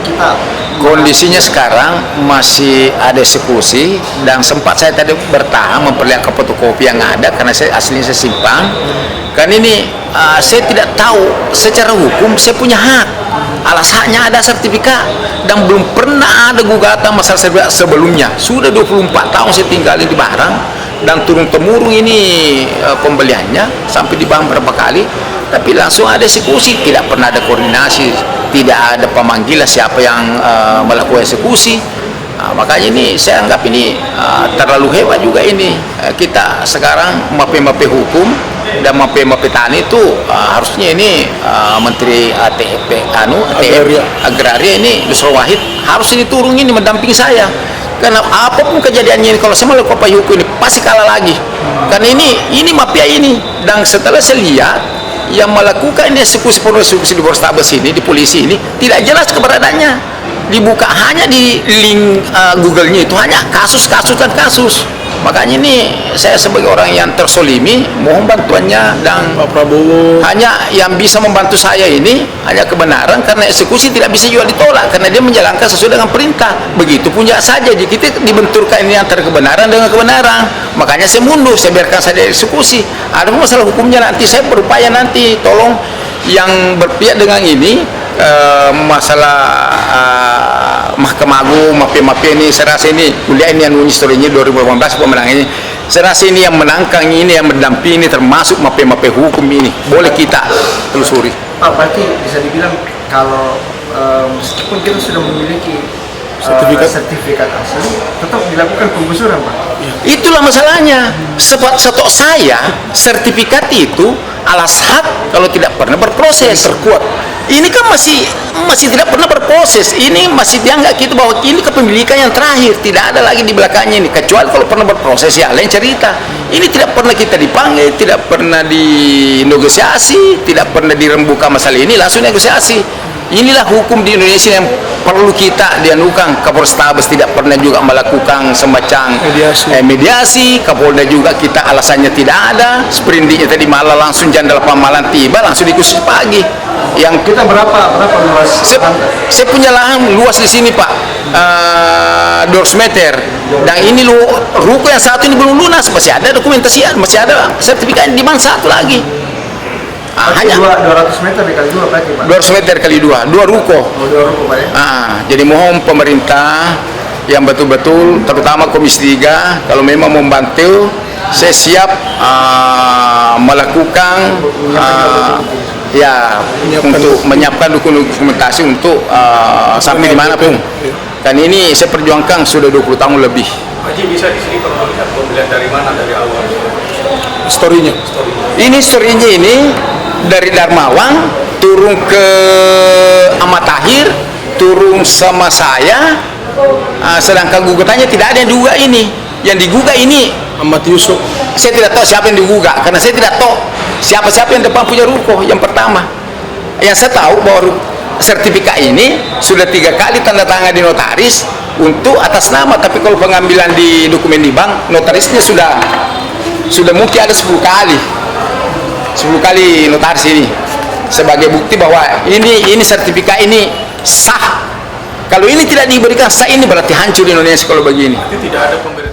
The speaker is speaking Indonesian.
kita? Kondisinya sekarang masih ada eksekusi, dan sempat saya tadi bertahan memperlihatkan fotokopi yang ada karena aslinya saya simpan. Kan ini saya tidak tahu secara hukum saya punya hak. Alas haknya ada sertifikat, dan belum pernah ada gugatan masalah sertifikat sebelumnya. Sudah 24 tahun saya tinggal di barang, dan turun-temurun ini pembeliannya sampai di bank berapa kali, tapi langsung ada eksekusi, tidak pernah ada koordinasi, tidak ada pemanggilan siapa yang melakukan eksekusi. Makanya ini saya anggap ini terlalu hebat juga ini. Kita sekarang mape-mape hukum dan mape-mape tani itu harusnya ini Menteri Agraria ini Nusron Wahid harus ini turun ini mendampingi saya. Karena apapun kejadiannya ini, kalau saya melakukan hukum ini pasti kalah lagi. Karena ini mafia ini. Dan setelah saya lihat yang melakukan ini eksekusi di Polrestabes ini, di polisi ini, tidak jelas keberadaannya. Dibuka hanya di link Google-nya itu hanya kasus dan kasus. Makanya ini saya sebagai orang yang tersolimi mohon bantuannya, dan Pak Prabowo hanya yang bisa membantu saya ini hanya kebenaran, karena eksekusi tidak bisa juga ditolak karena dia menjalankan sesuai dengan perintah. Begitu punya saja jika kita dibenturkan ini antara kebenaran dengan kebenaran. Makanya saya mundur, saya biarkan saja eksekusi. Ada masalah hukumnya nanti saya berupaya nanti tolong yang berpihak dengan ini masalah Mahkamah Agung, mafia-mafia ini. Saya rasa ini kuliah ini yang historinya 2018 pemenang ini. Saya rasa ini yang menangkan ini, yang mendampingi, termasuk mafia-mafia hukum ini. Boleh kita telusuri. Pak, berarti bisa dibilang kalau meskipun kita sudah memiliki sertifikat asli, tetap dilakukan penggusuran, Pak? Itulah masalahnya. Setok saya, sertifikat itu alas hak kalau tidak pernah berproses. Terkuat. Ini kan masih tidak pernah berproses. Ini masih dianggap kita bahwa ini kepemilikan yang terakhir, tidak ada lagi di belakangnya ini. Kecuali kalau pernah berproses ya lain cerita. Ini tidak pernah kita dipanggil, tidak pernah dinegosiasi, tidak pernah dirembukan masalah ini, langsung negosiasi. Inilah hukum di Indonesia yang perlu kita dianukan. Kapolrestabes tidak pernah juga melakukan semacam mediasi. Kapolda juga kita alasannya tidak ada. Sprindiknya tadi malah langsung jam 8 malam tiba, langsung dikhusus pagi. Yang Kita berapa luas? saya punya lahan luas di sini, Pak, 200 meter. Dan ini ruko yang satu ini belum lunas, masih ada dokumentasi, masih ada sertifikat di mana satu lagi. Hanya 200 meter dikali 2 berarti, Pak? 200 meter kali 2 ruko. Dua ruko, Pak, ya? Jadi mohon pemerintah yang betul-betul, terutama Komisi 3, kalau memang membantu, saya siap melakukan untuk menyiapkan dokumentasi untuk sampai dimanapun. Dan ini saya perjuangkan sudah 20 tahun lebih. Haji, bisa di sini kalau melihat pembelian dari mana dari awal? Historinya. Ini historinya ini dari Darmawan turun ke Ahmad Tahir, turun sama saya. Sedangkan gugatannya tidak ada yang digugat ini. Yang digugat ini Ahmad Yusuf. saya tidak tahu siapa yang digugat, karena saya tidak tahu siapa yang depan punya ruko yang pertama. Yang saya tahu bahwa sertifikat ini sudah 3 kali tanda tangan di notaris untuk atas nama, tapi kalau pengambilan di dokumen di bank, notarisnya sudah mungkin ada 10 kali notaris ini sebagai bukti bahwa ini sertifikat ini sah. Kalau ini tidak diberikan sah, ini berarti hancur Indonesia kalau begini. Tidak ada pemberian